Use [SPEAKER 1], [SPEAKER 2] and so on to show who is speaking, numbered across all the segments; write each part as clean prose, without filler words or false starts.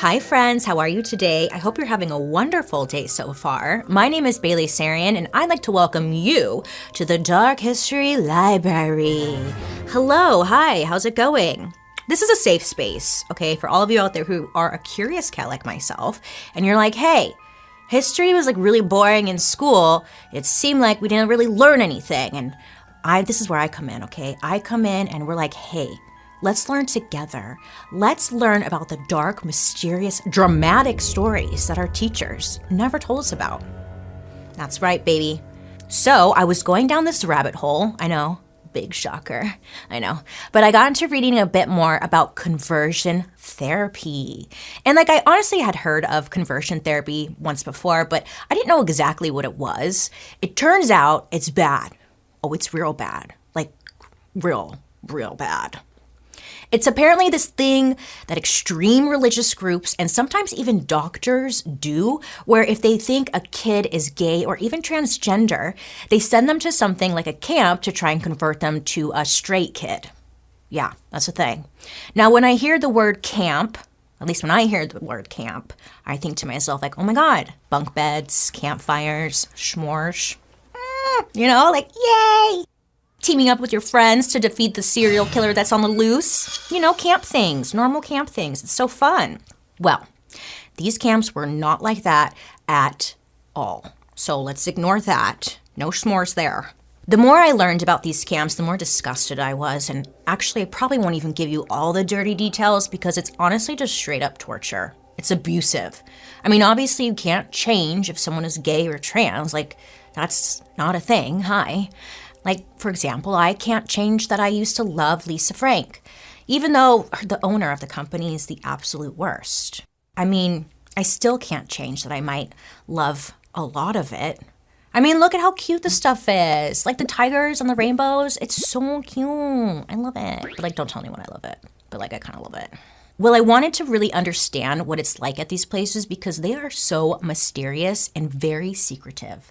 [SPEAKER 1] Hi friends, how are you today? I hope you're having a wonderful day so far. My name is BaileySarian and I'd like to welcome you to the Dark History Library. Hello, hi, how's it going? This is a safe space, okay, for all of you out there who are a curious cat like myself, and you're like, hey, history was like really boring in school. It seemed like we didn't really learn anything, and this is where I come in, okay? I come in and we're like, hey, let's learn together. Let's learn about the dark, mysterious, dramatic stories that our teachers never told us about. That's right, baby. So I was going down this rabbit hole, I know, big shocker, I know. But I got into reading a bit more about conversion therapy. And I honestly had heard of conversion therapy once before, but I didn't know exactly what it was. It turns out it's bad. Oh, it's real bad. Like real bad. It's apparently this thing that extreme religious groups and sometimes even doctors do, where if they think a kid is gay or even transgender, they send them to something like a camp to try and convert them to a straight kid. Yeah, that's a thing. Now, when I hear the word camp, at least when I hear the word camp, I think to myself like, oh my God, bunk beds, campfires, s'mores, yay! Teaming up with your friends to defeat the serial killer that's on the loose. Camp things, normal camp things. It's so fun. Well, these camps were not like that at all. So let's ignore that. No s'mores there. The more I learned about these camps, the more disgusted I was. And actually, I probably won't even give you all the dirty details because it's honestly just straight up torture. It's abusive. I mean, obviously you can't change if someone is gay or trans. That's not a thing. Hi. For example, I can't change that I used to love Lisa Frank, even though the owner of the company is the absolute worst. I mean, I still can't change that I might love a lot of it. I mean, look at how cute the stuff is. Like the tigers and the rainbows, it's so cute. I love it. But don't tell anyone I love it. But I kind of love it. Well, I wanted to really understand what it's like at these places because they are so mysterious and very secretive.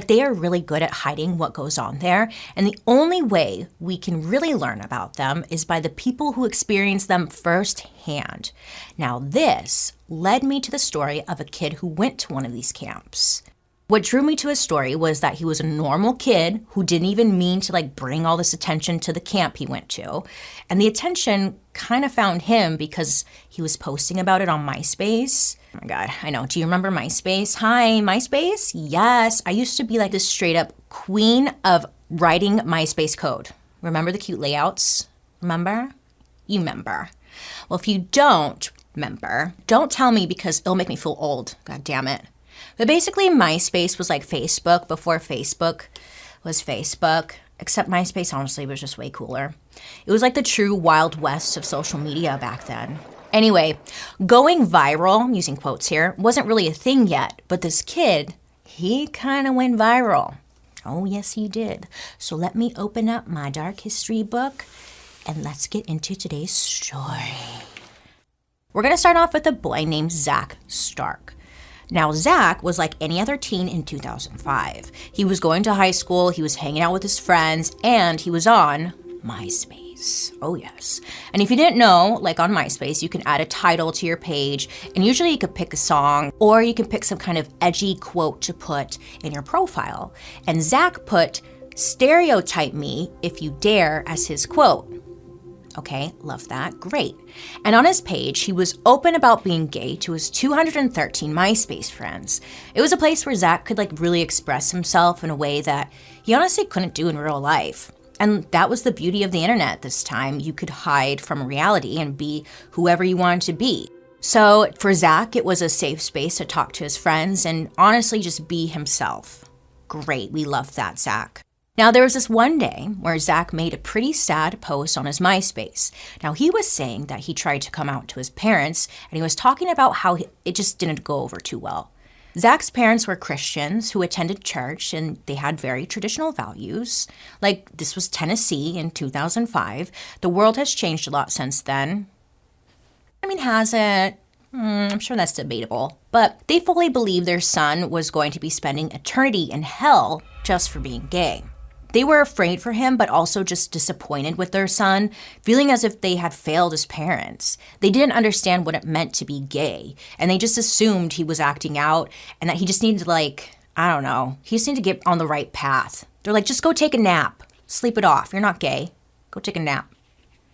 [SPEAKER 1] They are really good at hiding what goes on there, and the only way we can really learn about them is by the people who experience them firsthand. Now, this led me to the story of a kid who went to one of these camps. What drew me to his story was that he was a normal kid who didn't even mean to bring all this attention to the camp he went to, and the attention kind of found him because he was posting about it on MySpace. Oh my God, I know. Do you remember MySpace? Hi, MySpace? Yes, I used to be this straight up queen of writing MySpace code. Remember the cute layouts? Remember? You remember. Well, if you don't remember, don't tell me because it'll make me feel old. God damn it. But basically, MySpace was like Facebook before Facebook was Facebook, except MySpace honestly was just way cooler. It was like the true Wild West of social media back then. Anyway, going viral, I'm using quotes here, wasn't really a thing yet, but this kid, he kind of went viral. Oh, yes, he did. So let me open up my dark history book and let's get into today's story. We're going to start off with a boy named Zach Stark. Now, Zach was like any other teen in 2005. He was going to high school, he was hanging out with his friends, and he was on MySpace. Oh, yes. And if you didn't know, on MySpace, you can add a title to your page, and usually you could pick a song, or you can pick some kind of edgy quote to put in your profile. And Zach put, "Stereotype me if you dare," as his quote. Okay, love that, great. And on his page, he was open about being gay to his 213 MySpace friends. It was a place where Zach could really express himself in a way that he honestly couldn't do in real life. And that was the beauty of the internet this time. You could hide from reality and be whoever you wanted to be. So for Zach, it was a safe space to talk to his friends and honestly just be himself. Great, we love that, Zach. Now, there was this one day where Zach made a pretty sad post on his MySpace. Now, he was saying that he tried to come out to his parents, and he was talking about how it just didn't go over too well. Zach's parents were Christians who attended church, and they had very traditional values. This was Tennessee in 2005. The world has changed a lot since then. I mean, has it? I'm sure that's debatable. But they fully believed their son was going to be spending eternity in hell just for being gay. They were afraid for him, but also just disappointed with their son, feeling as if they had failed as parents. They didn't understand what it meant to be gay, and they just assumed he was acting out and that he just needed to, I don't know, he just needed to get on the right path. They're like, just go take a nap. Sleep it off. You're not gay. Go take a nap.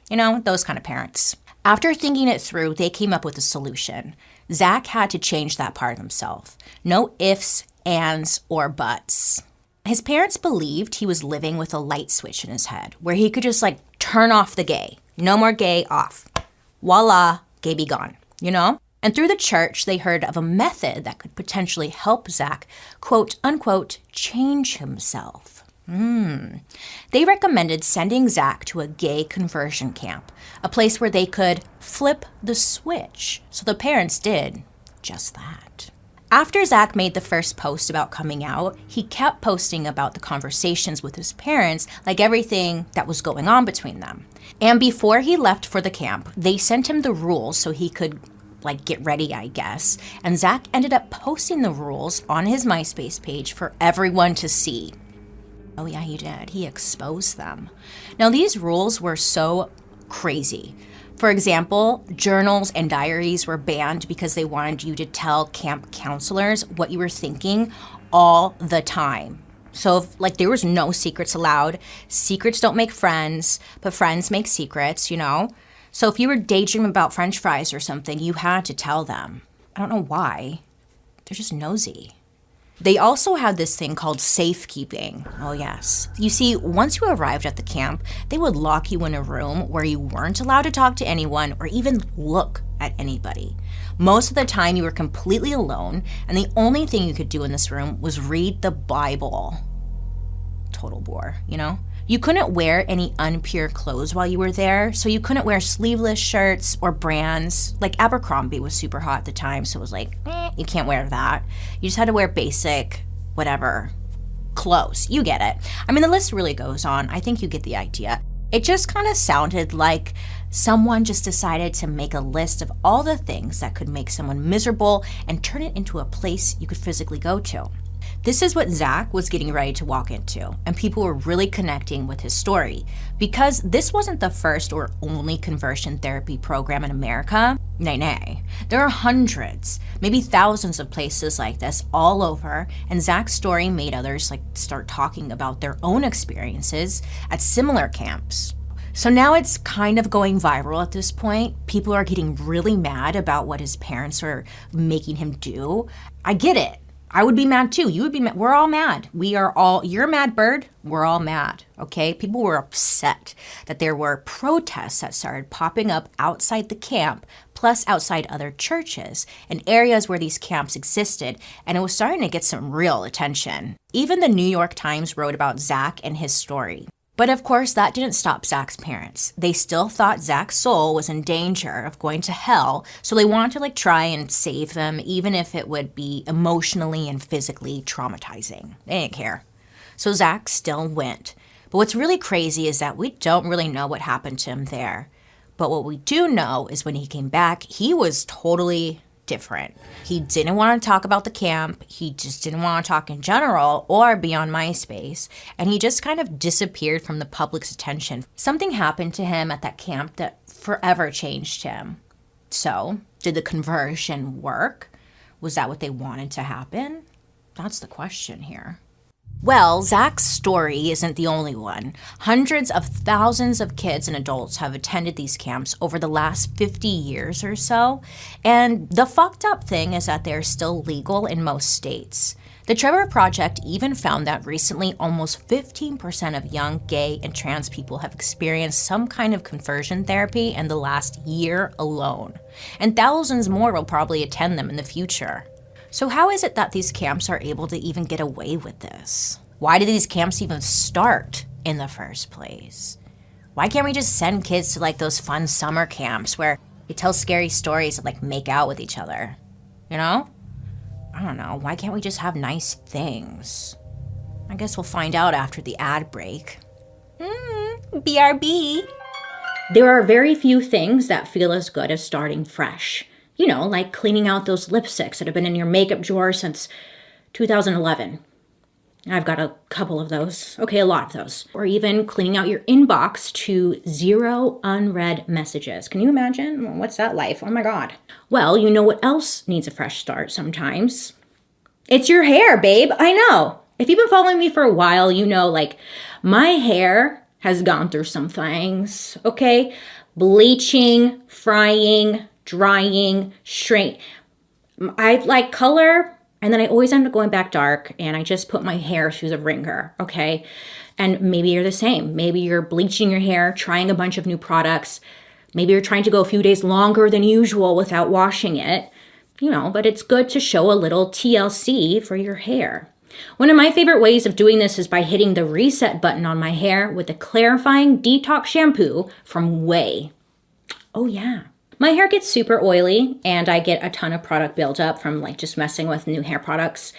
[SPEAKER 1] You know, those kind of parents. After thinking it through, they came up with a solution. Zach had to change that part of himself. No ifs, ands, or buts. His parents believed he was living with a light switch in his head where he could just turn off the gay. No more gay, off. Voila, gay be gone, you know? And through the church, they heard of a method that could potentially help Zach, quote unquote, change himself. They recommended sending Zach to a gay conversion camp, a place where they could flip the switch. So the parents did just that. After Zach made the first post about coming out, he kept posting about the conversations with his parents, like everything that was going on between them. And before he left for the camp, they sent him the rules so he could get ready, I guess. And Zach ended up posting the rules on his MySpace page for everyone to see. Oh yeah, he did. He exposed them. Now these rules were so crazy. For example, journals and diaries were banned because they wanted you to tell camp counselors what you were thinking all the time. So if, there was no secrets allowed. Secrets don't make friends, but friends make secrets, you know? So if you were daydreaming about French fries or something, you had to tell them. I don't know why. They're just nosy. They also had this thing called safekeeping. Oh yes. You see, once you arrived at the camp, they would lock you in a room where you weren't allowed to talk to anyone or even look at anybody. Most of the time you were completely alone, and the only thing you could do in this room was read the Bible. Total bore, you know? You couldn't wear any unpure clothes while you were there, so you couldn't wear sleeveless shirts or brands. Abercrombie was super hot at the time, so it was you can't wear that. You just had to wear basic, whatever, clothes. You get it. I mean, the list really goes on. I think you get the idea. It just kind of sounded like someone just decided to make a list of all the things that could make someone miserable and turn it into a place you could physically go to. This is what Zach was getting ready to walk into, and people were really connecting with his story. Because this wasn't the first or only conversion therapy program in America. Nay. There are hundreds, maybe thousands of places like this all over, and Zach's story made others start talking about their own experiences at similar camps. So now it's kind of going viral at this point. People are getting really mad about what his parents are making him do. I get it. I would be mad too. You would be mad. We're all mad. You're mad, bird. We're all mad, okay? People were upset that there were protests that started popping up outside the camp, plus outside other churches and areas where these camps existed, and it was starting to get some real attention. Even the New York Times wrote about Zach and his story. But of course, that didn't stop Zach's parents. They still thought Zach's soul was in danger of going to hell, so they wanted to try and save them, even if it would be emotionally and physically traumatizing. They didn't care. So Zach still went. But what's really crazy is that we don't really know what happened to him there. But what we do know is when he came back, he was totally different. He didn't want to talk about the camp. He just didn't want to talk in general or be on MySpace. And he just kind of disappeared from the public's attention. Something happened to him at that camp that forever changed him. So, did the conversion work? Was that what they wanted to happen? That's the question here. Well, Zach's story isn't the only one. Hundreds of thousands of kids and adults have attended these camps over the last 50 years or so. And the fucked up thing is that they're still legal in most states. The Trevor Project even found that recently almost 15% of young gay and trans people have experienced some kind of conversion therapy in the last year alone. And thousands more will probably attend them in the future. So how is it that these camps are able to even get away with this? Why did these camps even start in the first place? Why can't we just send kids to those fun summer camps where they tell scary stories and make out with each other? You know? I don't know. Why can't we just have nice things? I guess we'll find out after the ad break. BRB. There are very few things that feel as good as starting fresh. You know, like cleaning out those lipsticks that have been in your makeup drawer since 2011. I've got a couple of those. Okay, a lot of those. Or even cleaning out your inbox to 0 unread messages. Can you imagine? What's that life? Oh my God. Well, you know what else needs a fresh start sometimes? It's your hair, babe. I know. If you've been following me for a while, you know, like, my hair has gone through some things, okay? Bleaching, frying, drying, straight. I like color, and then I always end up going back dark, and I just put my hair through the ringer, okay? And maybe you're the same. Maybe you're bleaching your hair, trying a bunch of new products. Maybe you're trying to go a few days longer than usual without washing it, you know, but it's good to show a little TLC for your hair. One of my favorite ways of doing this is by hitting the reset button on my hair with a clarifying detox shampoo from Way. Oh yeah. My hair gets super oily and I get a ton of product buildup from like just messing with new hair products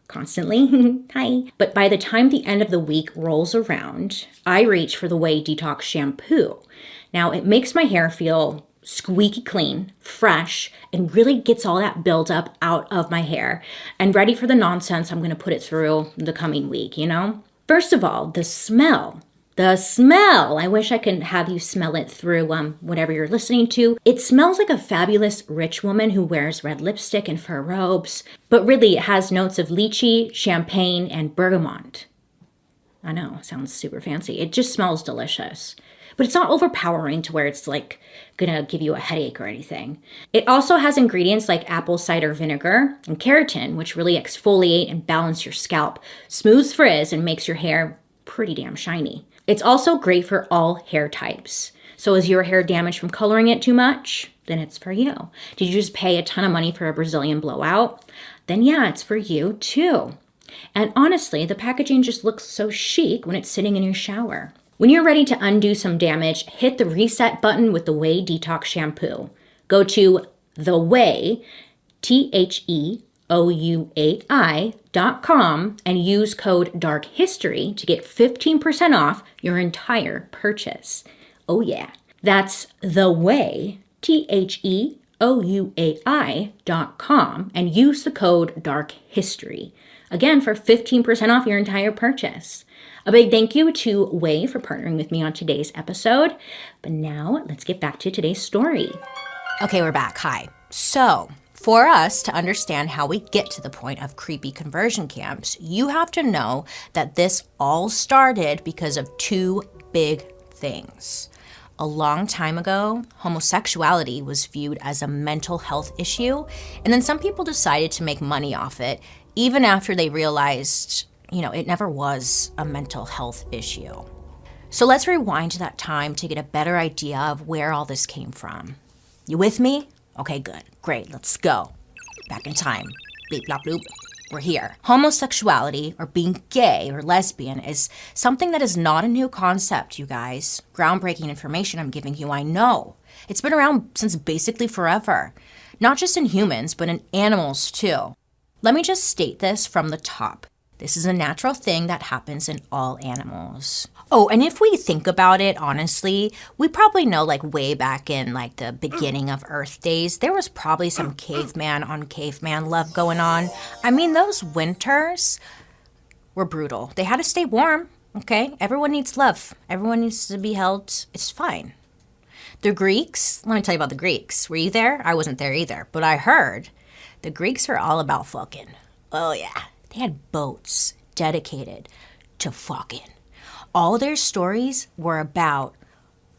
[SPEAKER 1] constantly. Hi. But by the time the end of the week rolls around, I reach for the Way Detox Shampoo. Now it makes my hair feel squeaky clean, fresh, and really gets all that buildup out of my hair and ready for the nonsense I'm going to put it through the coming week, you know? First of all, the smell. The smell. I wish I could have you smell it through whatever you're listening to. It smells like a fabulous rich woman who wears red lipstick and fur robes, but really it has notes of lychee, champagne, and bergamot. I know, sounds super fancy. It just smells delicious. But it's not overpowering to where it's like gonna give you a headache or anything. It also has ingredients like apple cider vinegar and keratin, which really exfoliate and balance your scalp, smooths frizz, and makes your hair pretty damn shiny. It's also great for all hair types. So is your hair damaged from coloring it too much? Then it's for you. Did you just pay a ton of money for a Brazilian blowout? Then yeah, it's for you too. And honestly, the packaging just looks so chic when it's sitting in your shower. When you're ready to undo some damage, hit the reset button with the Way Detox Shampoo. Go to theway, THEOUAI.com and use code DARKHISTORY to get 15% off your entire purchase. Oh yeah, that's theway, THEOUAI.com and use the code DARKHISTORY. Again, for 15% off your entire purchase. A big thank you to Way for partnering with me on today's episode. But now let's get back to today's story. Okay, we're back. Hi. So, for us to understand how we get to the point of creepy conversion camps, you have to know that this all started because of two big things. A long time ago, homosexuality was viewed as a mental health issue, and then some people decided to make money off it, even after they realized, you know, it never was a mental health issue. So let's rewind to that time to get a better idea of where all this came from. You with me? Okay, good. Great, let's go. Back in time. Bleep, blop, bloop. We're here. Homosexuality, or being gay or lesbian, is something that is not a new concept, you guys. Groundbreaking information I'm giving you, I know. It's been around since basically forever. Not just in humans, but in animals too. Let me just state this from the top. This is a natural thing that happens in all animals. Oh, and if we think about it, honestly, we probably know like way back in like the beginning of Earth days, there was probably some caveman on caveman love going on. I mean, those winters were brutal. They had to stay warm, okay? Everyone needs love. Everyone needs to be held. It's fine. The Greeks, let me tell you about the Greeks. Were you there? I wasn't there either, but I heard the Greeks are all about fucking. Oh yeah. They had boats dedicated to fucking. All their stories were about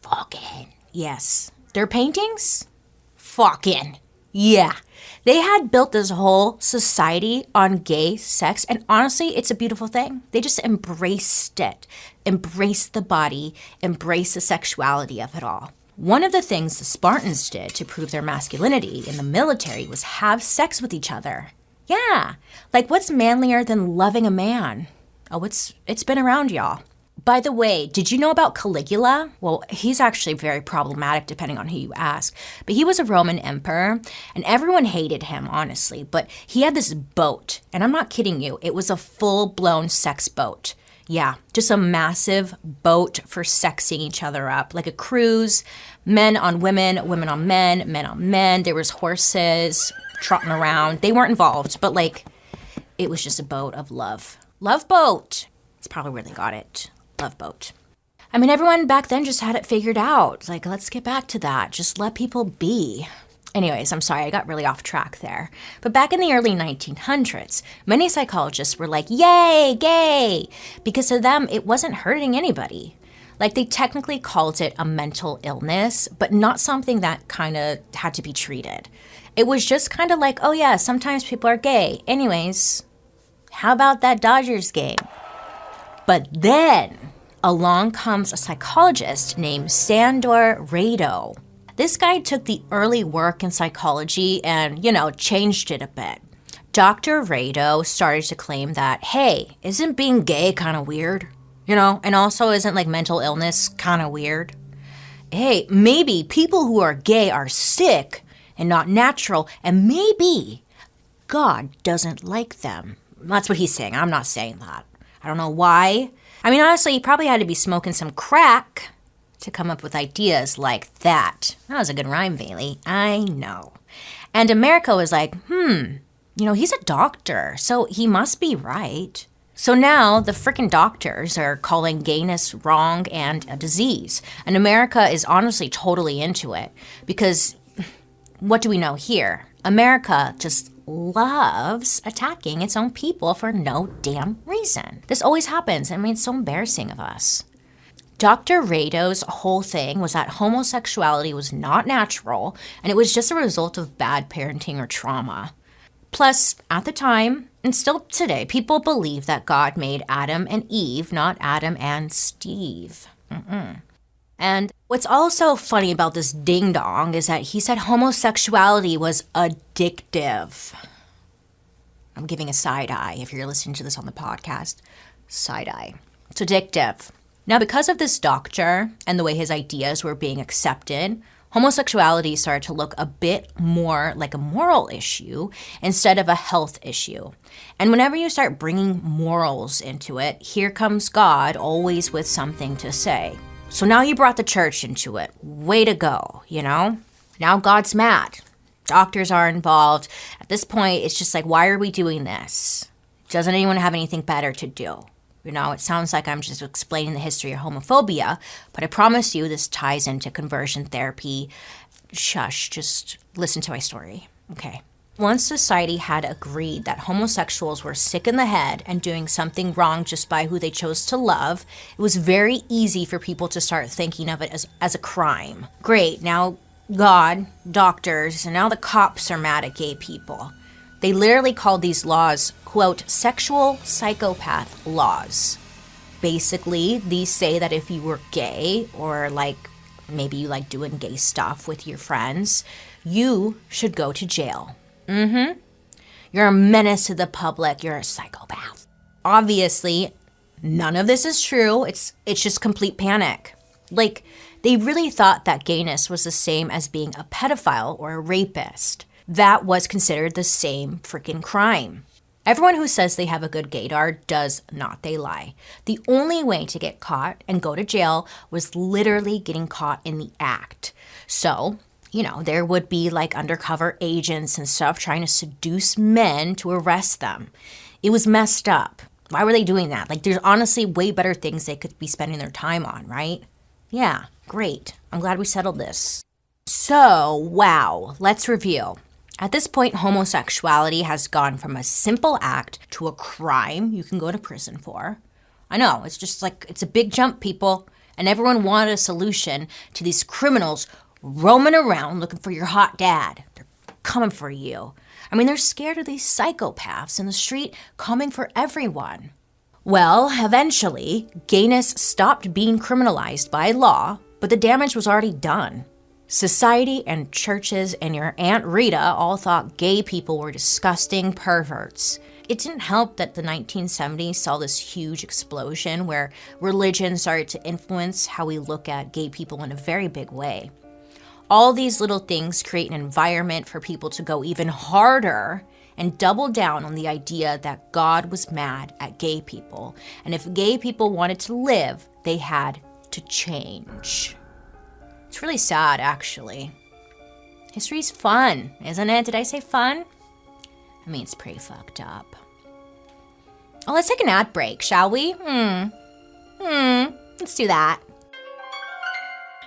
[SPEAKER 1] fucking. Yes. Their paintings? Fucking. Yeah. They had built this whole society on gay sex, and honestly, it's a beautiful thing. They just embraced it. Embraced the body, embraced the sexuality of it all. One of the things the Spartans did to prove their masculinity in the military was have sex with each other. Yeah, like what's manlier than loving a man? Oh, it's been around, y'all. By the way, did you know about Caligula? Well, he's actually very problematic depending on who you ask. But he was a Roman emperor, and everyone hated him, honestly. But he had this boat, and I'm not kidding you. It was a full-blown sex boat. Yeah, just a massive boat for sexing each other up, like a cruise, men on women, women on men on men. There was horses trotting around. They weren't involved, but like, it was just a boat of love. Love boat. It's probably where they got it. Love boat. I mean, everyone back then just had it figured out. Like, let's get back to that. Just let people be. Anyways, I'm sorry, I got really off track there. But back in the early 1900s, many psychologists were like, yay, gay! Because to them, it wasn't hurting anybody. Like, they technically called it a mental illness, but not something that kind of had to be treated. It was just kind of like, oh yeah, sometimes people are gay. Anyways, how about that Dodgers game? But then along comes a psychologist named SANDOR RADO. This guy took the early work in psychology and, changed it a bit. Dr. RADO started to claim that, hey, isn't being gay kind of weird? And also isn't like mental illness kind of weird? Hey, maybe people who are gay are sick and not natural, and maybe God doesn't like them. That's what he's saying. I'm not saying that. I don't know why. I mean, honestly, he probably had to be smoking some crack to come up with ideas like that. That was a good rhyme, Bailey. I know. And America was like, he's a doctor, so he must be right. So now the frickin' doctors are calling gayness wrong and a disease. And America is honestly totally into it. Because what do we know here? America just loves attacking its own people for no damn reason. This always happens. I mean, it's so embarrassing of us. Dr. Rado's whole thing was that homosexuality was not natural, and it was just a result of bad parenting or trauma. Plus, at the time, and still today, people believe that God made Adam and Eve, not Adam and Steve. And what's also funny about this ding-dong is that he said homosexuality was addictive. I'm giving a side eye if you're listening to this on the podcast. Side eye. It's addictive. Now, because of this doctor and the way his ideas were being accepted, homosexuality started to look a bit more like a moral issue instead of a health issue. And whenever you start bringing morals into it, here comes God, always with something to say. So now you brought the church into it. Way to go, Now God's mad. Doctors are involved. At this point, it's just like, why are we doing this? Doesn't anyone have anything better to do? It sounds like I'm just explaining the history of homophobia, but I promise you this ties into conversion therapy. Shush, just listen to my story, okay? Once society had agreed that homosexuals were sick in the head and doing something wrong just by who they chose to love, it was very easy for people to start thinking of it as a crime. Great, now God, doctors, and now the cops are mad at gay people. They literally called these laws, quote, sexual psychopath laws. Basically, these say that if you were gay or maybe you like doing gay stuff with your friends, you should go to jail. You're a menace to the public. You're a psychopath. Obviously, none of this is true. It's just complete panic. They really thought that gayness was the same as being a pedophile or a rapist. That was considered the same freaking crime. Everyone who says they have a good gaydar does not. They lie. The only way to get caught and go to jail was literally getting caught in the act. So, there would be undercover agents and stuff trying to seduce men to arrest them. It was messed up. Why were they doing that? There's honestly way better things they could be spending their time on, right? Yeah, great. I'm glad we settled this. So, wow, let's review. At this point, homosexuality has gone from a simple act to a crime you can go to prison for. I know, it's just it's a big jump, people. And everyone wanted a solution to these criminals roaming around looking for your hot dad. They're coming for you. I mean, they're scared of these psychopaths in the street coming for everyone. Well, eventually, gayness stopped being criminalized by law, but the damage was already done. Society and churches and your Aunt Rita all thought gay people were disgusting perverts. It didn't help that the 1970s saw this huge explosion where religion started to influence how we look at gay people in a very big way. All these little things create an environment for people to go even harder and double down on the idea that God was mad at gay people. And if gay people wanted to live, they had to change. It's really sad, actually. History's fun, isn't it? Did I say fun? I mean, it's pretty fucked up. Oh, let's take an ad break, shall we? Let's do that.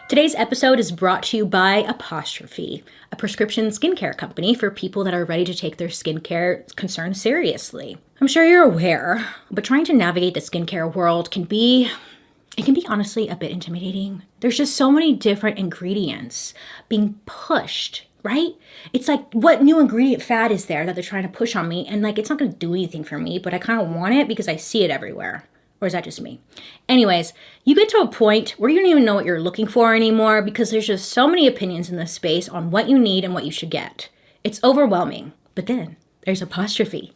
[SPEAKER 1] Today's episode is brought to you by Apostrophe, a prescription skincare company for people that are ready to take their skincare concerns seriously. I'm sure you're aware, but trying to navigate the skincare world can be honestly a bit intimidating. There's just so many different ingredients being pushed, right? It's like, what new ingredient fad is there that they're trying to push on me? And like, it's not going to do anything for me, but I kind of want it because I see it everywhere. Or is that just me? Anyways, you get to a point where you don't even know what you're looking for anymore because there's just so many opinions in this space on what you need and what you should get. It's overwhelming. But then there's Apostrophe.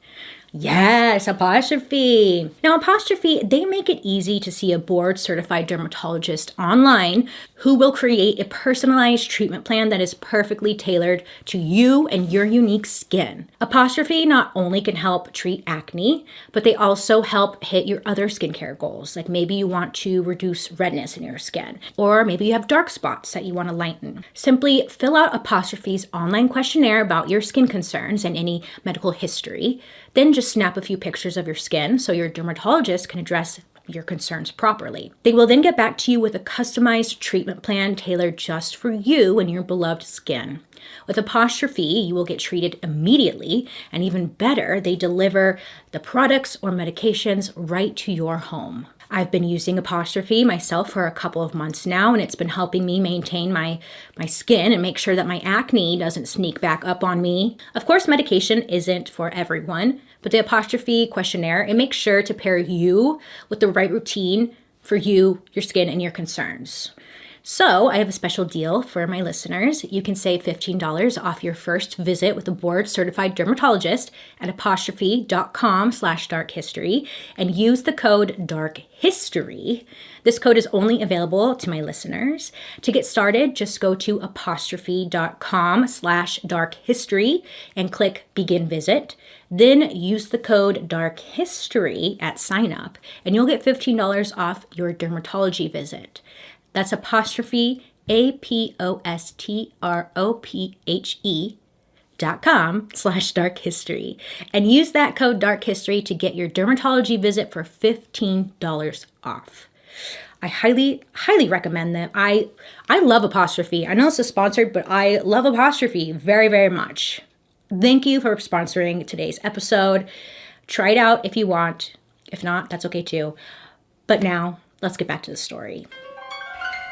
[SPEAKER 1] Yes, Apostrophe. Now, Apostrophe, they make it easy to see a board-certified dermatologist online who will create a personalized treatment plan that is perfectly tailored to you and your unique skin. Apostrophe not only can help treat acne, but they also help hit your other skincare goals. Like maybe you want to reduce redness in your skin, or maybe you have dark spots that you want to lighten. Simply fill out Apostrophe's online questionnaire about your skin concerns and any medical history. Then just snap a few pictures of your skin so your dermatologist can address your concerns properly. They will then get back to you with a customized treatment plan tailored just for you and your beloved skin. With Apostrophe, you will get treated immediately, and even better, they deliver the products or medications right to your home. I've been using Apostrophe myself for a couple of months now, and it's been helping me maintain my skin and make sure that my acne doesn't sneak back up on me. Of course, medication isn't for everyone, but the Apostrophe questionnaire, it makes sure to pair you with the right routine for you, your skin, and your concerns. So I have a special deal for my listeners. You can save $15 off your first visit with a board-certified dermatologist at apostrophe.com/darkhistory and use the code DARKHISTORY. This code is only available to my listeners. To get started, just go to apostrophe.com/darkhistory and click Begin Visit. Then use the code DARKHISTORY at sign up and you'll get $15 off your dermatology visit. That's Apostrophe, apostrophe.com/darkhistory. And use that code DARKHISTORY to get your dermatology visit for $15 off. I highly, highly recommend them. I love Apostrophe. I know this is sponsored, but I love Apostrophe very, very much. Thank you for sponsoring today's episode. Try it out if you want. If not, that's okay too. But now, let's get back to the story.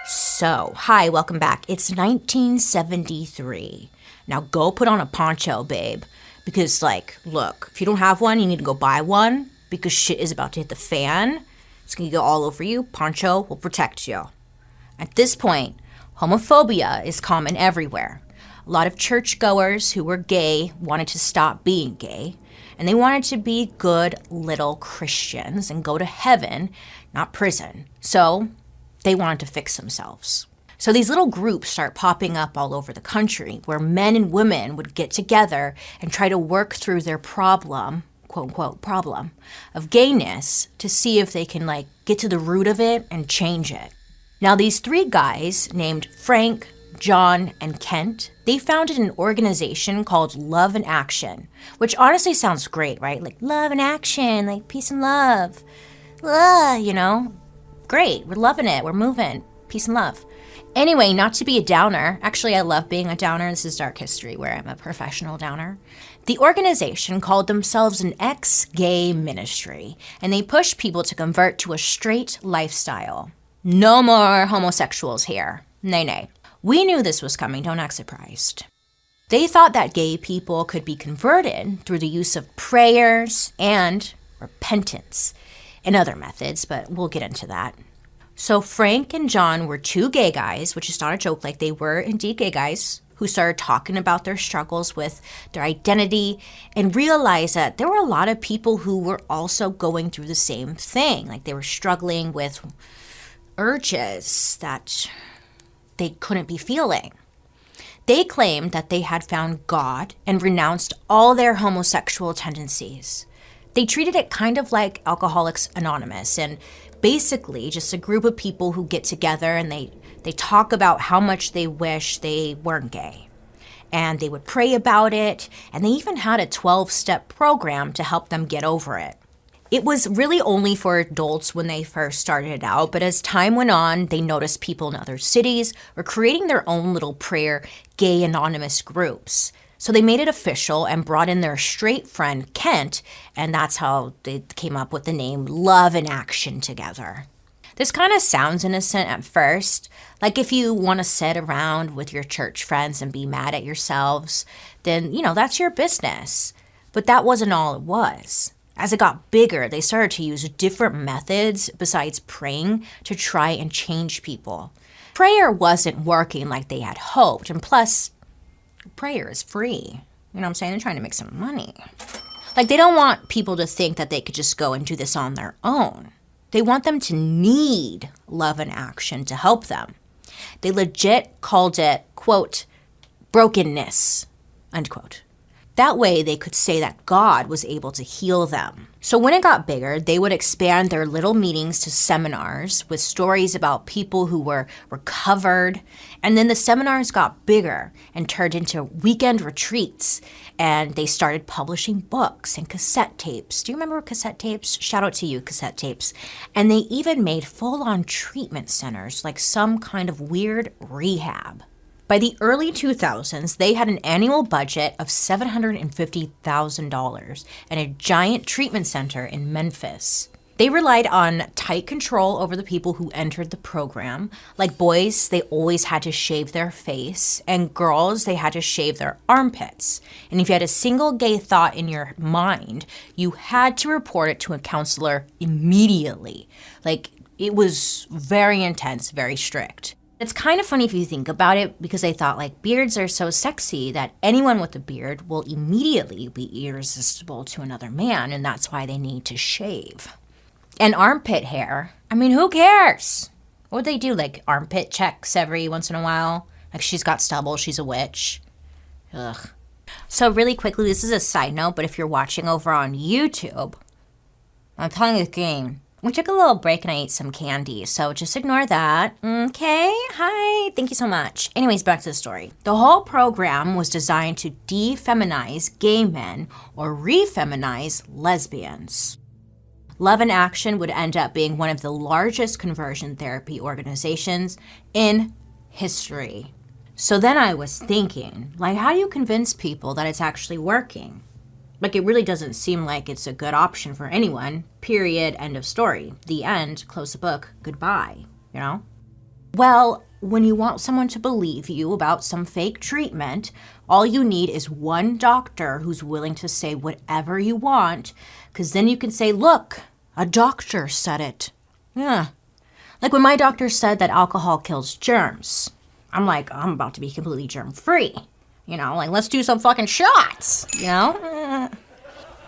[SPEAKER 1] So, hi, welcome back. It's 1973. Now go put on a poncho, babe. Because, look, if you don't have one, you need to go buy one. Because shit is about to hit the fan. It's going to go all over you. Poncho will protect you. At this point, homophobia is common everywhere. A lot of churchgoers who were gay wanted to stop being gay. And they wanted to be good little Christians and go to heaven, not prison. So they wanted to fix themselves. So these little groups start popping up all over the country where men and women would get together and try to work through their problem, quote unquote, problem of gayness to see if they can get to the root of it and change it. Now these three guys named Frank, John, and Kent, they founded an organization called Love and Action, which honestly sounds great, right? Like love and action, like peace and love. Great, we're loving it, we're moving, peace and love. Anyway, not to be a downer, actually I love being a downer, this is Dark History where I'm a professional downer. The organization called themselves an ex-gay ministry, and they pushed people to convert to a straight lifestyle. No more homosexuals here, nay. We knew this was coming, don't act surprised. They thought that gay people could be converted through the use of prayers and repentance and other methods, but we'll get into that. So Frank and John were two gay guys, which is not a joke, they were indeed gay guys, who started talking about their struggles with their identity and realized that there were a lot of people who were also going through the same thing. They were struggling with urges that they couldn't be feeling. They claimed that they had found God and renounced all their homosexual tendencies. They treated it kind of like Alcoholics Anonymous, and basically just a group of people who get together and they talk about how much they wish they weren't gay. And they would pray about it, and they even had a 12-step program to help them get over it. It was really only for adults when they first started out, but as time went on, they noticed people in other cities were creating their own little prayer gay anonymous groups. So they made it official and brought in their straight friend, Kent, and that's how they came up with the name Love in Action together. This kind of sounds innocent at first, like if you want to sit around with your church friends and be mad at yourselves, then, that's your business. But that wasn't all it was. As it got bigger, they started to use different methods besides praying to try and change people. Prayer wasn't working like they had hoped, and plus, prayer is free. You know what I'm saying? They're trying to make some money. Like, they don't want people to think that they could just go and do this on their own. They want them to need Love in Action to help them. They legit called it, quote, brokenness, unquote. That way they could say that God was able to heal them. So when it got bigger, they would expand their little meetings to seminars with stories about people who were recovered. And then the seminars got bigger and turned into weekend retreats. And they started publishing books and cassette tapes. Do you remember cassette tapes? Shout out to you, cassette tapes. And they even made full-on treatment centers, like some kind of weird rehab. By the early 2000s, they had an annual budget of $750,000 and a giant treatment center in Memphis. They relied on tight control over the people who entered the program. Like boys, they always had to shave their face, and girls, they had to shave their armpits. And if you had a single gay thought in your mind, you had to report it to a counselor immediately. Like, it was very intense, very strict. It's kind of funny if you think about it, because they thought like beards are so sexy that anyone with a beard will immediately be irresistible to another man, and that's why they need to shave. And armpit hair, I mean, who cares? What would they do, like armpit checks every once in a while? Like, she's got stubble, she's a witch. Ugh. So really quickly, this is a side note, but if you're watching over on YouTube, I'm telling you the game. We took a little break and I ate some candy, so just ignore that. Okay, hi, thank you so much. Anyways, back to the story. The whole program was designed to defeminize gay men or refeminize lesbians. Love in Action would end up being one of the largest conversion therapy organizations in history. So then I was thinking, like, how do you convince people that it's actually working? Like, it really doesn't seem like it's a good option for anyone. Period. End of story. The end. Close the book. Goodbye. You know? Well, when you want someone to believe you about some fake treatment, all you need is one doctor who's willing to say whatever you want, because then you can say, look, a doctor said it. Yeah. Like when my doctor said that alcohol kills germs. I'm like, I'm about to be completely germ-free. You know, like, let's do some fucking shots, you know?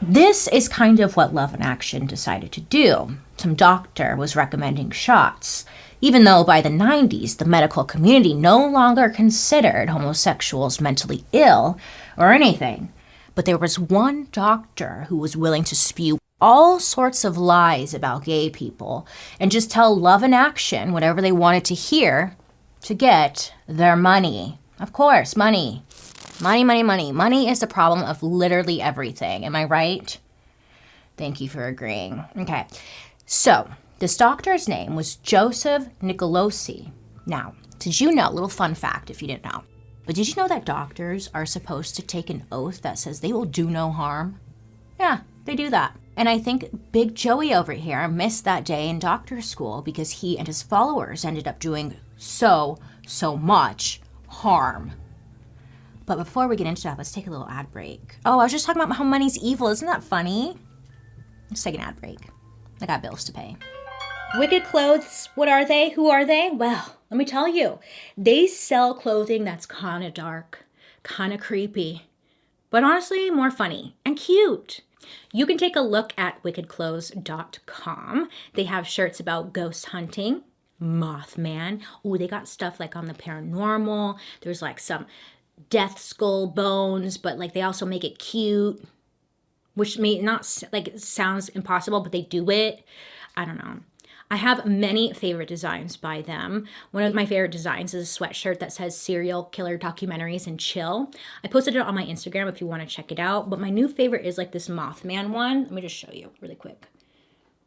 [SPEAKER 1] This is kind of what Love in Action decided to do. Some doctor was recommending shots, even though by the 90s, the medical community no longer considered homosexuals mentally ill or anything. But there was one doctor who was willing to spew all sorts of lies about gay people and just tell Love in Action whatever they wanted to hear to get their money. Of course, money. Money, money, money. Money is the problem of literally everything. Am I right? Thank you for agreeing. Okay. So, this doctor's name was Joseph NICOLOSI. Now, did you know, little fun fact if you didn't know, but did you know that doctors are supposed to take an oath that says they will do no harm? Yeah, they do that. And I think Big Joey over here missed that day in doctor school because he and his followers ended up doing so much harm. But before we get into that, let's take a little ad break. Oh, I was just talking about how money's evil. Isn't that funny? Let's take an ad break. I got bills to pay. Wicked Clothes, what are they? Who are they? Well, let me tell you. They sell clothing that's kind of dark, kind of creepy, but honestly more funny and cute. You can take a look at wickedclothes.com. They have shirts about ghost hunting, Mothman. Oh, they got stuff like on the paranormal. There's like some death skull bones, but like they also make it cute, which may not, like, it sounds impossible, but they do it. I don't know. I have many favorite designs by them. One of my favorite designs is a sweatshirt that says serial killer documentaries and chill. I posted it on my Instagram if you want to check it out, but my new favorite is like this Mothman one. Let me just show you really quick.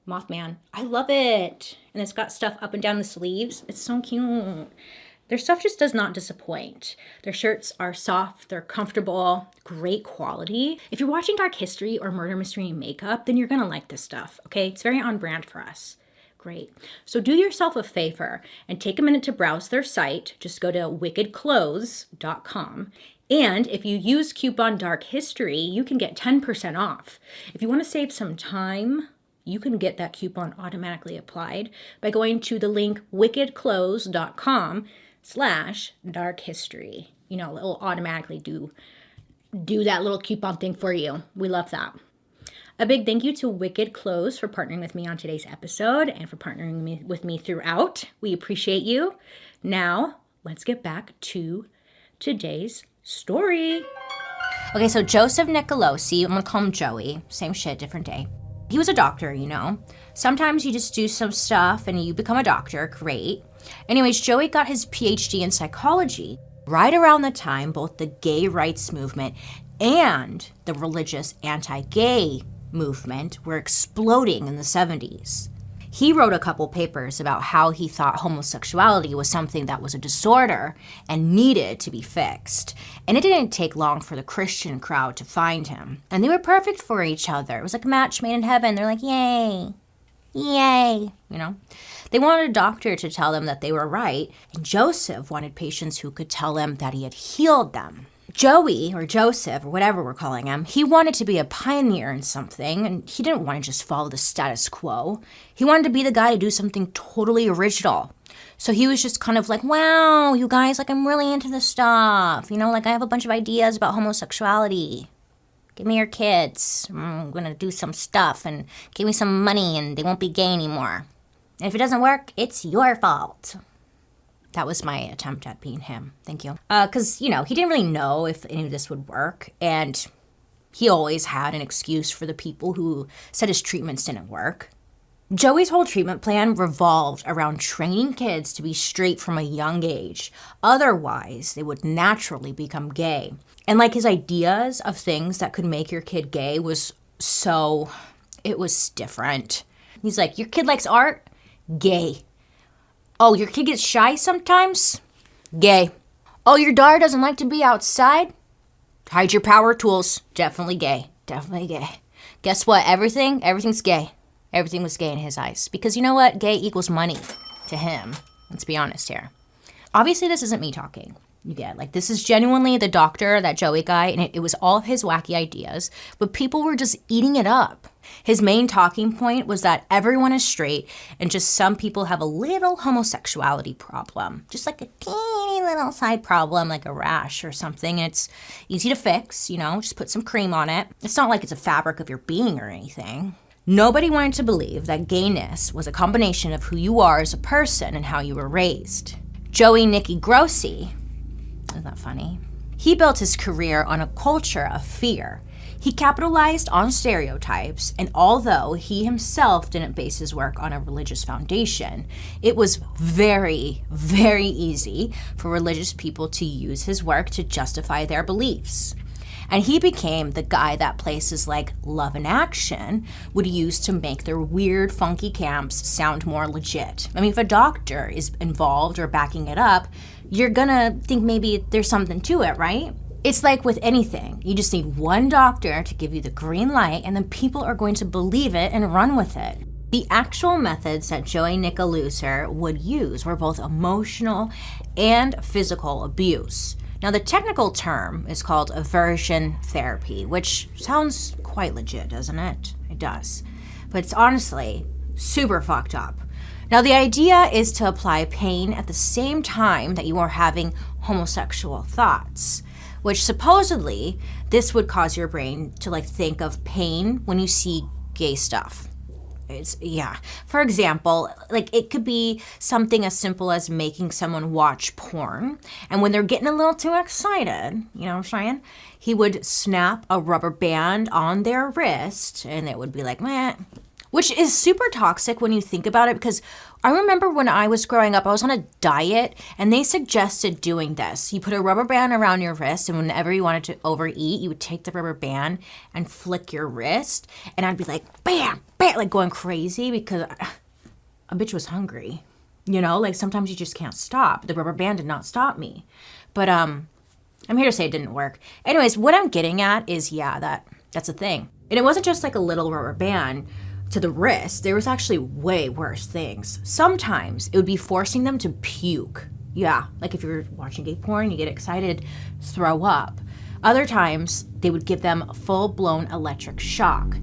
[SPEAKER 1] Mothman. I love it. And it's got stuff up and down the sleeves. It's so cute. Their stuff just does not disappoint. Their shirts are soft, they're comfortable, great quality. If you're watching dark history or murder mystery makeup, then you're gonna like this stuff, okay? It's very on brand for us. Great. So do yourself a favor and take a minute to browse their site. Just go to wickedclothes.com. And if you use coupon Dark History, you can get 10% off. If you want to save some time, you can get that coupon automatically applied by going to the link wickedclothes.com/darkhistory. You know, it'll automatically do that little coupon thing for you. We love that. A big thank you to Wicked Clothes for partnering with me on today's episode and for partnering with me throughout. We appreciate you. Now, let's get back to today's story. Okay, so Joseph Nicolosi, I'm gonna call him Joey. Same shit, different day. He was a doctor, you know. Sometimes you just do some stuff and you become a doctor, great. Anyways, Joey got his PhD in psychology right around the time both the gay rights movement and the religious anti-gay movement were exploding in the 70s. He wrote a couple papers about how he thought homosexuality was something that was a disorder and needed to be fixed. And it didn't take long for the Christian crowd to find him. And they were perfect for each other. It was like a match made in heaven. They're like, yay, yay, you know? They wanted a doctor to tell them that they were right. And Joseph wanted patients who could tell him that he had healed them. Joey, or Joseph, or whatever we're calling him, he wanted to be a pioneer in something, and he didn't want to just follow the status quo. He wanted to be the guy to do something totally original. So he was just kind of like, wow, you guys, like, I'm really into this stuff. You know, like, I have a bunch of ideas about homosexuality. Give me your kids. I'm going to do some stuff, and give me some money, and they won't be gay anymore. And if it doesn't work, it's your fault. That was my attempt at being him. Thank you. Because, you know, he didn't really know if any of this would work. And he always had an excuse for the people who said his treatments didn't work. Joey's whole treatment plan revolved around training kids to be straight from a young age. Otherwise, they would naturally become gay. And like his ideas of things that could make your kid gay it was different. He's like, your kid likes art? Gay. Oh, your kid gets shy sometimes? Gay. Oh, your daughter doesn't like to be outside? Hide your power tools. Definitely gay. Definitely gay. Guess what? Everything's gay. Everything was gay in his eyes. Because you know what? Gay equals money to him. Let's be honest here. Obviously, this isn't me talking. You get, like, this is genuinely the doctor, that Joey guy, and it was all his wacky ideas, but people were just eating it up. His main talking point was that everyone is straight and just some people have a little homosexuality problem. Just like a teeny little side problem, like a rash or something. And it's easy to fix, you know, just put some cream on it. It's not like it's a fabric of your being or anything. Nobody wanted to believe that gayness was a combination of who you are as a person and how you were raised. Joey Nicky Grossi, isn't that funny? He built his career on a culture of fear. He capitalized on stereotypes, and although he himself didn't base his work on a religious foundation, it was very, very easy for religious people to use his work to justify their beliefs. And he became the guy that places like Love in Action would use to make their weird, funky camps sound more legit. I mean, if a doctor is involved or backing it up, you're gonna think maybe there's something to it, right? It's like with anything. You just need one doctor to give you the green light, and then people are going to believe it and run with it. The actual methods that Joey Nicolosi would use were both emotional and physical abuse. Now, the technical term is called aversion therapy, which sounds quite legit, doesn't it? It does. But it's honestly super fucked up. Now, the idea is to apply pain at the same time that you are having homosexual thoughts, which supposedly this would cause your brain to like think of pain when you see gay stuff. For example, like it could be something as simple as making someone watch porn, and when they're getting a little too excited, you know what I'm saying? He would snap a rubber band on their wrist and it would be like, meh. Which is super toxic when you think about it, because I remember when I was growing up, I was on a diet and they suggested doing this. You put a rubber band around your wrist, and whenever you wanted to overeat, you would take the rubber band and flick your wrist, and I'd be like, bam, bam. like going crazy because a bitch was hungry. You know, like sometimes you just can't stop. The rubber band did not stop me. But I'm here to say it didn't work. Anyways, what I'm getting at is, yeah, that's a thing. And it wasn't just like a little rubber band to the wrist. There was actually way worse things. Sometimes it would be forcing them to puke. Yeah, like if you're watching gay porn, you get excited, throw up. Other times, they would give them a full-blown electric shock.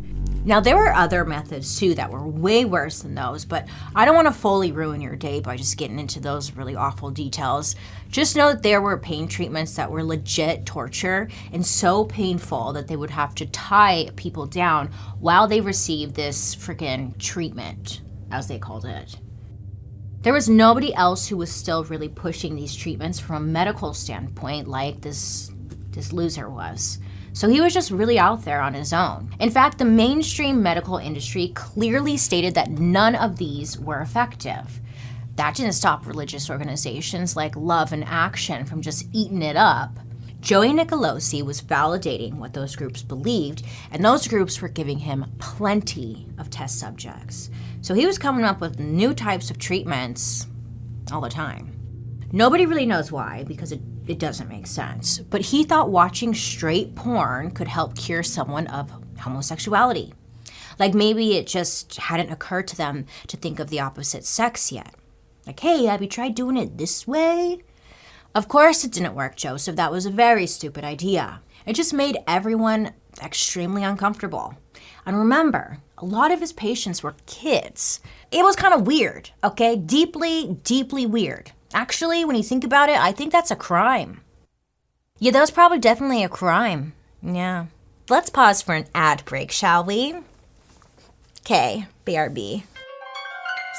[SPEAKER 1] Now, there were other methods too that were way worse than those, but I don't want to fully ruin your day by just getting into those really awful details. Just know that there were pain treatments that were legit torture and so painful that they would have to tie people down while they received this freaking treatment, as they called it. There was nobody else who was still really pushing these treatments from a medical standpoint like this loser was. So he was just really out there on his own. In fact, the mainstream medical industry clearly stated that none of these were effective. That didn't stop religious organizations like Love and Action from just eating it up. Joey Nicolosi was validating what those groups believed, and those groups were giving him plenty of test subjects. So he was coming up with new types of treatments all the time. Nobody really knows why, because it doesn't make sense. But he thought watching straight porn could help cure someone of homosexuality. Like maybe it just hadn't occurred to them to think of the opposite sex yet. Like, hey, have you tried doing it this way? Of course it didn't work, Joseph. That was a very stupid idea. It just made everyone extremely uncomfortable. And remember, a lot of his patients were kids. It was kind of weird, okay? Deeply, deeply weird. Actually, when you think about it, I think that's a crime. Yeah, that was probably definitely a crime. Yeah. Let's pause for an ad break, shall we? Okay, BRB.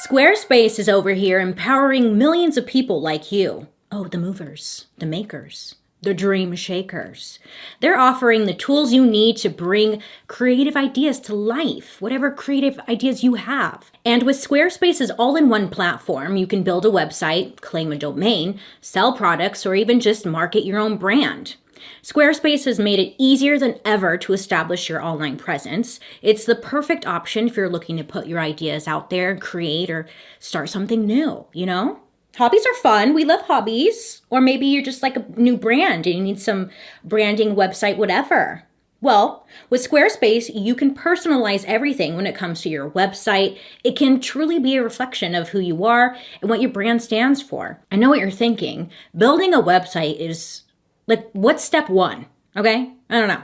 [SPEAKER 1] Squarespace is over here empowering millions of people like you. Oh, the movers, the makers, the dream shakers. They're offering the tools you need to bring creative ideas to life, whatever creative ideas you have. And with Squarespace's all-in-one platform, you can build a website, claim a domain, sell products, or even just market your own brand. Squarespace has made it easier than ever to establish your online presence. It's the perfect option if you're looking to put your ideas out there, create, or start something new, you know? Hobbies are fun. We love hobbies. Or maybe you're just like a new brand and you need some branding, website, whatever. Well, with Squarespace, you can personalize everything when it comes to your website. It can truly be a reflection of who you are and what your brand stands for. I know what you're thinking. Building a website is like, what's step one? Okay? I don't know.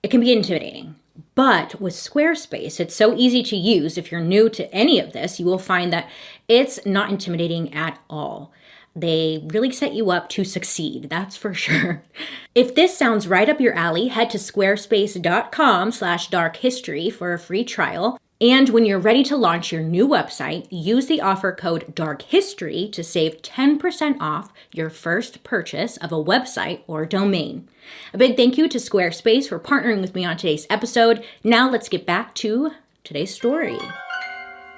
[SPEAKER 1] It can be intimidating. But with Squarespace, it's so easy to use. If you're new to any of this, you will find that it's not intimidating at all. They really set you up to succeed, that's for sure. If this sounds right up your alley, head to squarespace.com/darkhistory for a free trial. And when you're ready to launch your new website, use the offer code DARKHISTORY to save 10% off your first purchase of a website or domain. A big thank you to Squarespace for partnering with me on today's episode. Now let's get back to today's story.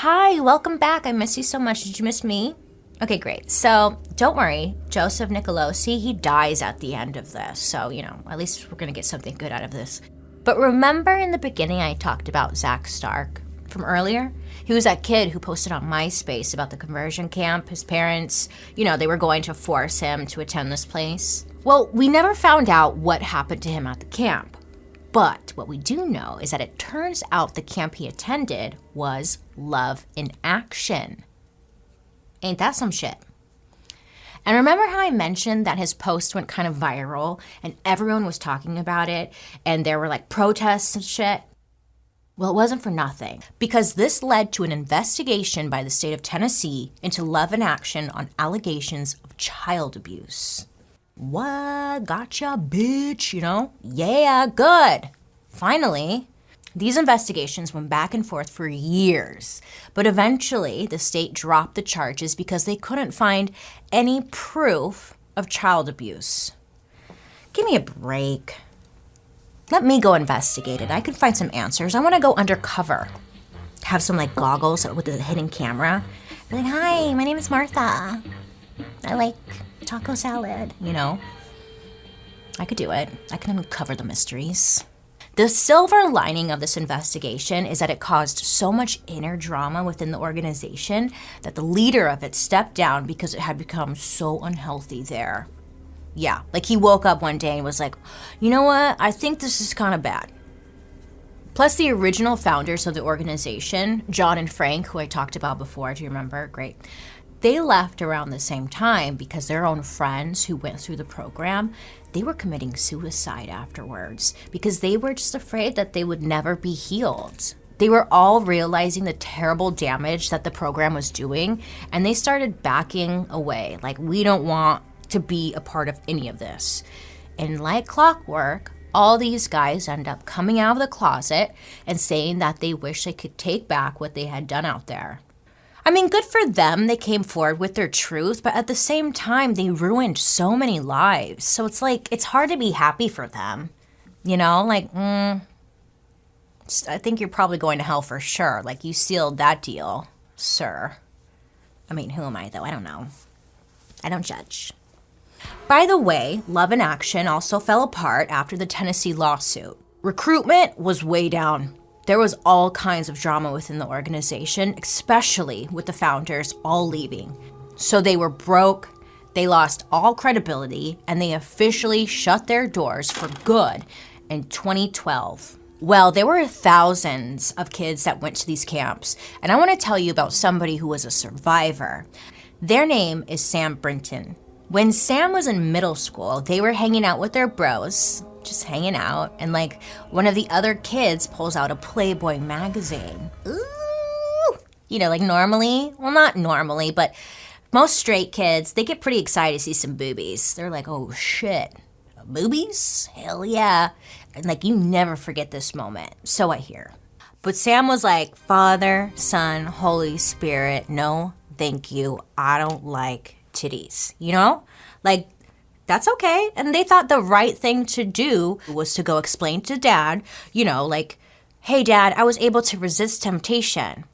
[SPEAKER 1] Hi, welcome back. I miss you so much. Did you miss me? Okay, great. So don't worry, Joseph Nicolosi, he dies at the end of this. So, at least we're going to get something good out of this. But remember in the beginning I talked about Zach Stark from earlier? He was that kid who posted on MySpace about the conversion camp. His parents, they were going to force him to attend this place. Well, we never found out what happened to him at the camp. But what we do know is that it turns out the camp he attended was Love in Action. Ain't that some shit? And remember how I mentioned that his post went kind of viral and everyone was talking about it and there were like protests and shit? Well, it wasn't for nothing, because this led to an investigation by the state of Tennessee into Love in Action on allegations of child abuse. What? Gotcha, bitch, Yeah, good. Finally. These investigations went back and forth for years, but eventually the state dropped the charges because they couldn't find any proof of child abuse. Give me a break. Let me go investigate it. I can find some answers. I want to go undercover. Have some goggles with a hidden camera. Be like, hi, my name is Martha. I like taco salad, I could do it. I can uncover the mysteries. The silver lining of this investigation is that it caused so much inner drama within the organization that the leader of it stepped down because it had become so unhealthy there. Yeah, like he woke up one day and was like, you know what, I think this is kind of bad. Plus the original founders of the organization, John and Frank, who I talked about before, do you remember? Great. They left around the same time because their own friends who went through the program, they were committing suicide afterwards because they were just afraid that they would never be healed. They were all realizing the terrible damage that the program was doing, and they started backing away. Like, we don't want to be a part of any of this. And like clockwork, all these guys end up coming out of the closet and saying that they wish they could take back what they had done out there. I mean, good for them, they came forward with their truth, but at the same time, they ruined so many lives. So it's like, it's hard to be happy for them. You know, like, I think you're probably going to hell for sure. Like, you sealed that deal, sir. I mean, who am I, though? I don't know. I don't judge. By the way, Love in Action also fell apart after the Tennessee lawsuit. Recruitment was way down. There was all kinds of drama within the organization, especially with the founders all leaving. So they were broke, they lost all credibility, and they officially shut their doors for good in 2012. Well, there were thousands of kids that went to these camps, and I want to tell you about somebody who was a survivor. Their name is Sam BRINTON. When Sam was in middle school, they were hanging out with their bros, just hanging out, and like one of the other kids pulls out a Playboy magazine. Ooh! You know, like normally, well, not normally, but most straight kids, they get pretty excited to see some boobies. They're like, oh shit, boobies? Hell yeah. And like, you never forget this moment. So I hear. But Sam was like, Father, Son, Holy Spirit, no, thank you. I don't like titties, you know? Like, that's okay. And they thought the right thing to do was to go explain to Dad, you know, like, hey, Dad, I was able to resist temptation.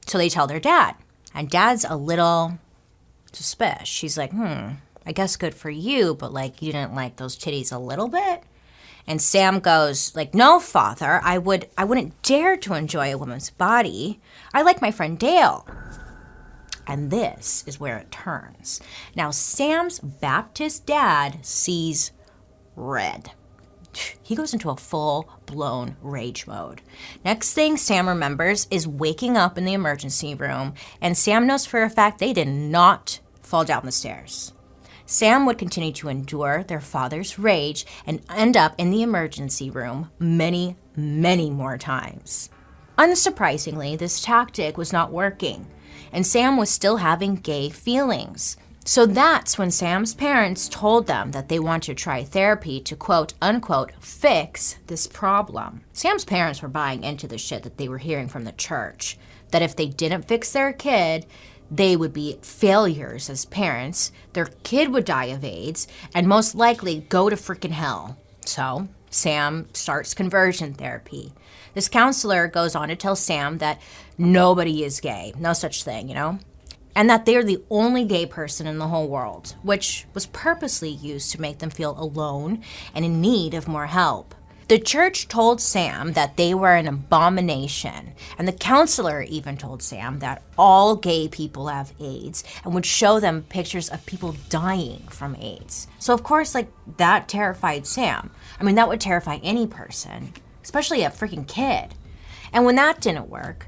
[SPEAKER 1] So they tell their dad. And Dad's a little suspicious. She's like, I guess good for you, but like, you didn't like those titties a little bit? And Sam goes, like, no, Father, I wouldn't dare to enjoy a woman's body. I like my friend Dale. And this is where it turns. Now, Sam's Baptist dad sees red. He goes into a full-blown rage mode. Next thing Sam remembers is waking up in the emergency room, and Sam knows for a fact they did not fall down the stairs. Sam would continue to endure their father's rage and end up in the emergency room many, many more times. Unsurprisingly, this tactic was not working, and Sam was still having gay feelings. So that's when Sam's parents told them that they want to try therapy to quote unquote fix this problem. Sam's parents were buying into the shit that they were hearing from the church, that if they didn't fix their kid, they would be failures as parents, their kid would die of AIDS, and most likely go to freaking hell. So Sam starts conversion therapy. This counselor goes on to tell Sam that nobody is gay, no such thing, you know? And that they're the only gay person in the whole world, which was purposely used to make them feel alone and in need of more help. The church told Sam that they were an abomination, and the counselor even told Sam that all gay people have AIDS and would show them pictures of people dying from AIDS. So of course, like, that terrified Sam. I mean, that would terrify any person, especially a freaking kid. And when that didn't work,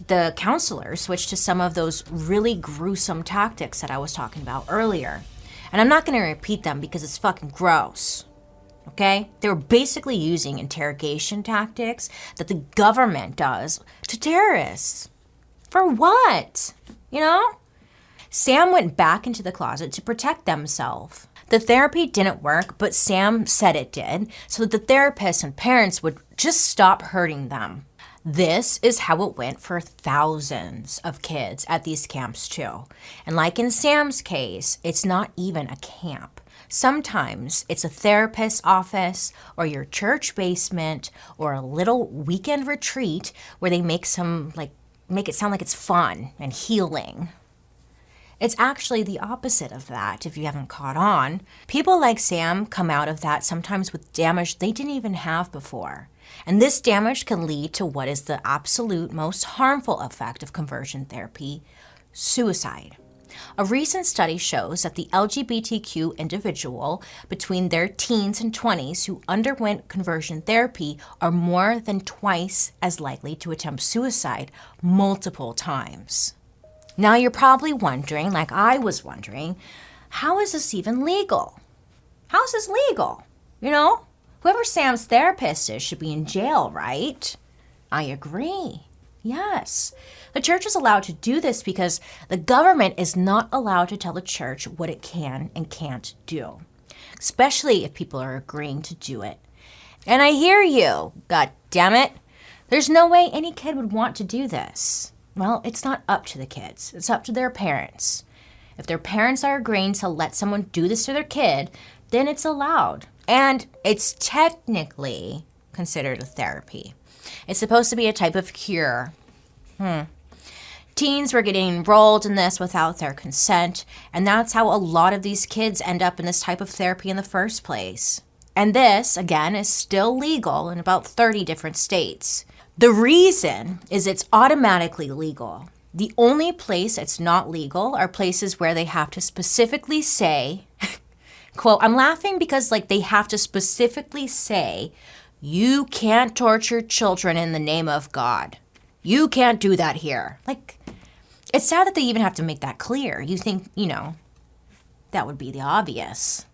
[SPEAKER 1] the counselor switched to some of those really gruesome tactics that I was talking about earlier. And I'm not going to repeat them because it's fucking gross. Okay? They were basically using interrogation tactics that the government does to terrorists. For what? You know? Sam went back into the closet to protect themselves. The therapy didn't work, but Sam said it did, so that the therapists and parents would just stop hurting them. This is how it went for thousands of kids at these camps too. And like in Sam's case, it's not even a camp. Sometimes it's a therapist's office or your church basement or a little weekend retreat where they make it sound like it's fun and healing. It's actually the opposite of that, if you haven't caught on. People like Sam come out of that sometimes with damage they didn't even have before. And this damage can lead to what is the absolute most harmful effect of conversion therapy: suicide. A recent study shows that the LGBTQ individual between their teens and 20s who underwent conversion therapy are more than twice as likely to attempt suicide multiple times. Now you're probably wondering, like I was wondering, how is this even legal? How is this legal? You know, whoever Sam's therapist is should be in jail, right? I agree. Yes. The church is allowed to do this because the government is not allowed to tell the church what it can and can't do, especially if people are agreeing to do it. And I hear you, god damn it. There's no way any kid would want to do this. Well, it's not up to the kids. It's up to their parents. If their parents are agreeing to let someone do this to their kid, then it's allowed. And it's technically considered a therapy. It's supposed to be a type of cure. Teens were getting enrolled in this without their consent, and that's how a lot of these kids end up in this type of therapy in the first place. And this, again, is still legal in about 30 different states. The reason is it's automatically legal. The only place it's not legal are places where they have to specifically say, quote, I'm laughing because like they have to specifically say, you can't torture children in the name of God. You can't do that here. Like, it's sad that they even have to make that clear. You think, you know, that would be the obvious.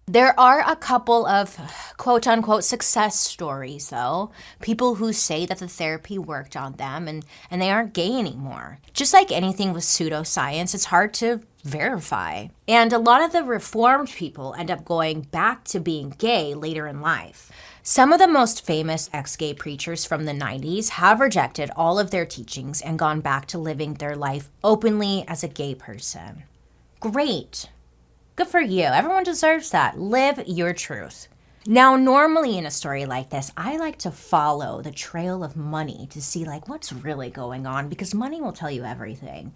[SPEAKER 1] There are a couple of quote-unquote success stories, though. People who say that the therapy worked on them and they aren't gay anymore. Just like anything with pseudoscience, it's hard to verify. And a lot of the reformed people end up going back to being gay later in life. Some of the most famous ex-gay preachers from the 90s have rejected all of their teachings and gone back to living their life openly as a gay person. Great. Good for you. Everyone deserves that. Live your truth. Now, normally in a story like this, I like to follow the trail of money to see like what's really going on, because money will tell you everything.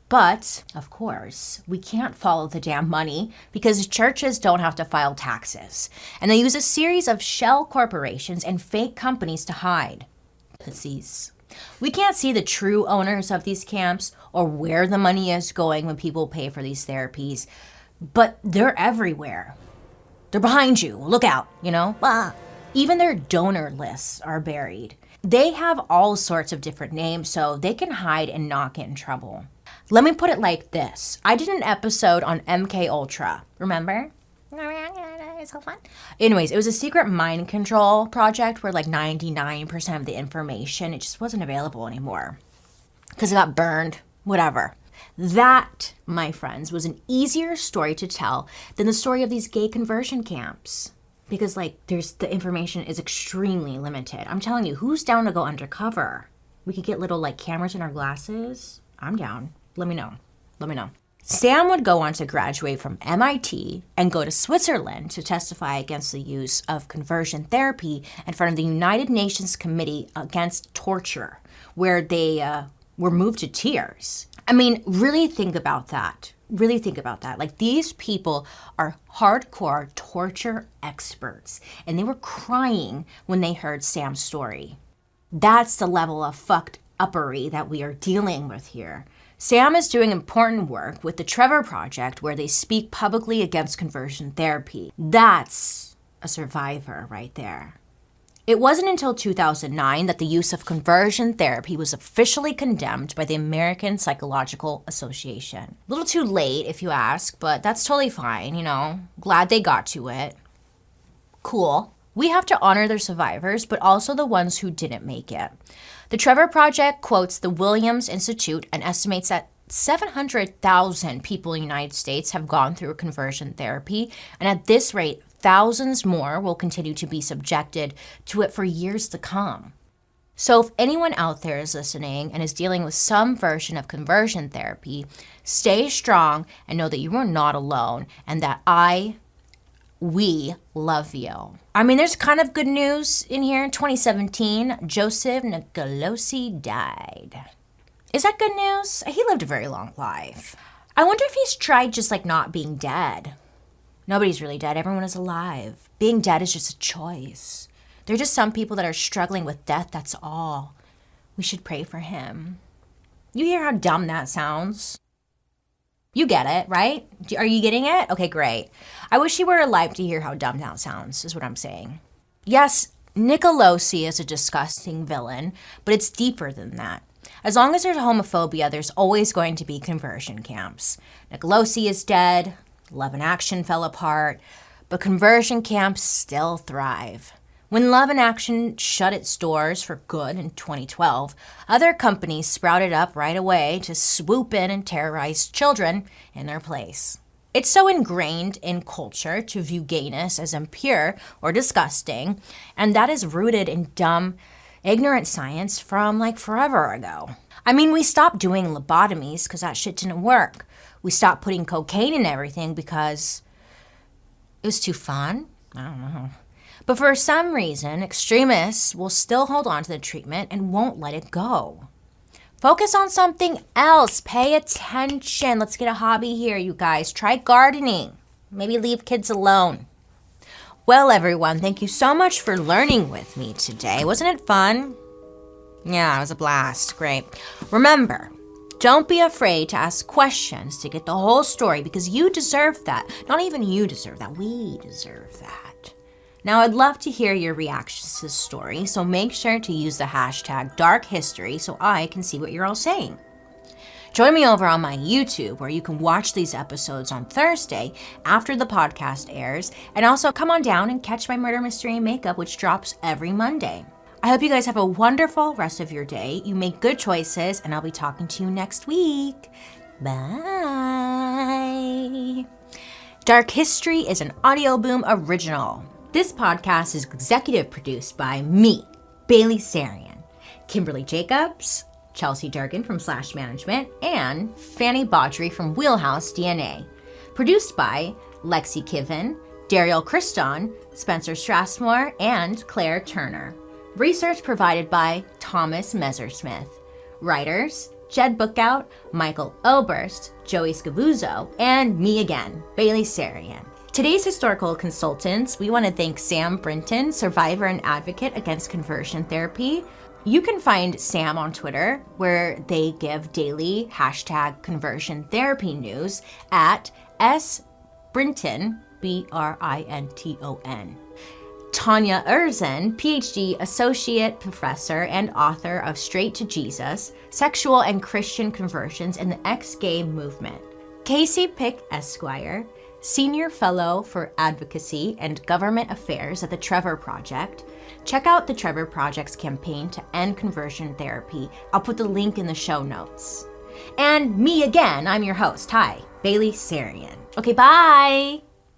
[SPEAKER 1] But, of course, we can't follow the damn money because churches don't have to file taxes. And they use a series of shell corporations and fake companies to hide. Pussies. We can't see the true owners of these camps or where the money is going when people pay for these therapies. But they're everywhere. They're behind you. Look out, you know? Even their donor lists are buried. They have all sorts of different names so they can hide and not get in trouble. Let me put it like this. I did an episode on MK Ultra. Remember? It's so fun. Anyways, it was a secret mind control project where like 99% of the information, it just wasn't available anymore because it got burned, whatever. That, my friends, was an easier story to tell than the story of these gay conversion camps. Because like the information is extremely limited. I'm telling you, who's down to go undercover? We could get little like cameras in our glasses. I'm down. Let me know. Sam would go on to graduate from MIT and go to Switzerland to testify against the use of conversion therapy in front of the United Nations Committee Against Torture, where they were moved to tears. I mean, really think about that. Like, these people are hardcore torture experts, and they were crying when they heard Sam's story. That's the level of fucked uppery that we are dealing with here. Sam is doing important work with the Trevor Project, where they speak publicly against conversion therapy. That's a survivor right there. It wasn't until 2009 that the use of conversion therapy was officially condemned by the American Psychological Association. A little too late, if you ask, but that's totally fine, you know. Glad they got to it. Cool. We have to honor their survivors, but also the ones who didn't make it. The Trevor Project quotes the Williams Institute and estimates that 700,000 people in the United States have gone through conversion therapy, and at this rate, thousands more will continue to be subjected to it for years to come. So if anyone out there is listening and is dealing with some version of conversion therapy, stay strong and know that you are not alone, and that we love you. I mean, there's kind of good news in here. In 2017, Joseph NICOLOSI died. Is that good news? He lived a very long life. I wonder if he's tried just like not being dead. Nobody's really dead. Everyone is alive. Being dead is just a choice. They're just some people that are struggling with death, that's all. We should pray for him. You hear how dumb that sounds? You get it, right? Are you getting it? Okay, great. I wish you were alive to hear how dumb that sounds, is what I'm saying. Yes, NICOLOSI is a disgusting villain, but it's deeper than that. As long as there's homophobia, there's always going to be conversion camps. NICOLOSI is dead, Love and Action fell apart, but conversion camps still thrive. When Love and Action shut its doors for good in 2012, other companies sprouted up right away to swoop in and terrorize children in their place. It's so ingrained in culture to view gayness as impure or disgusting, and that is rooted in dumb, ignorant science from like forever ago. I mean, we stopped doing lobotomies because that shit didn't work. We stopped putting cocaine in everything because it was too fun. I don't know. But for some reason, extremists will still hold on to the treatment and won't let it go. Focus on something else. Pay attention. Let's get a hobby here, you guys. Try gardening. Maybe leave kids alone. Well, everyone, thank you so much for learning with me today. Wasn't it fun? Yeah, it was a blast. Great. Remember, don't be afraid to ask questions to get the whole story because you deserve that. Not even you deserve that. We deserve that. Now, I'd love to hear your reactions to this story, so make sure to use the hashtag #DarkHistory so I can see what you're all saying. Join me over on my YouTube, where you can watch these episodes on Thursday after the podcast airs, and also come on down and catch my Murder Mystery Makeup, which drops every Monday. I hope you guys have a wonderful rest of your day. You make good choices, and I'll be talking to you next week. Bye. Dark History is an Audio Boom original. This podcast is executive produced by me, BaileySarian, Kimberly Jacobs, Chelsea Durgan from Slash Management, and Fanny Baudry from Wheelhouse DNA. Produced by Lexi Kiven, Dariel Christon, Spencer Strassmore, and Claire Turner. Research provided by Thomas Messersmith. Writers, Jed Bookout, Michael Oberst, Joey Scavuzzo, and me again, BaileySarian. Today's historical consultants, we want to thank Sam BRINTON, survivor and advocate against conversion therapy. You can find Sam on Twitter, where they give daily #conversion therapy news at @SBrinton, BRINTON. Tanya Erzin, PhD, Associate Professor and author of Straight to Jesus, Sexual and Christian Conversions in the Ex-Gay Movement. Casey Pick, Esquire, Senior Fellow for Advocacy and Government Affairs at the Trevor Project. Check out the Trevor Project's campaign to end conversion therapy. I'll put the link in the show notes. And me again, I'm your host. Hi, BaileySarian. Okay, bye!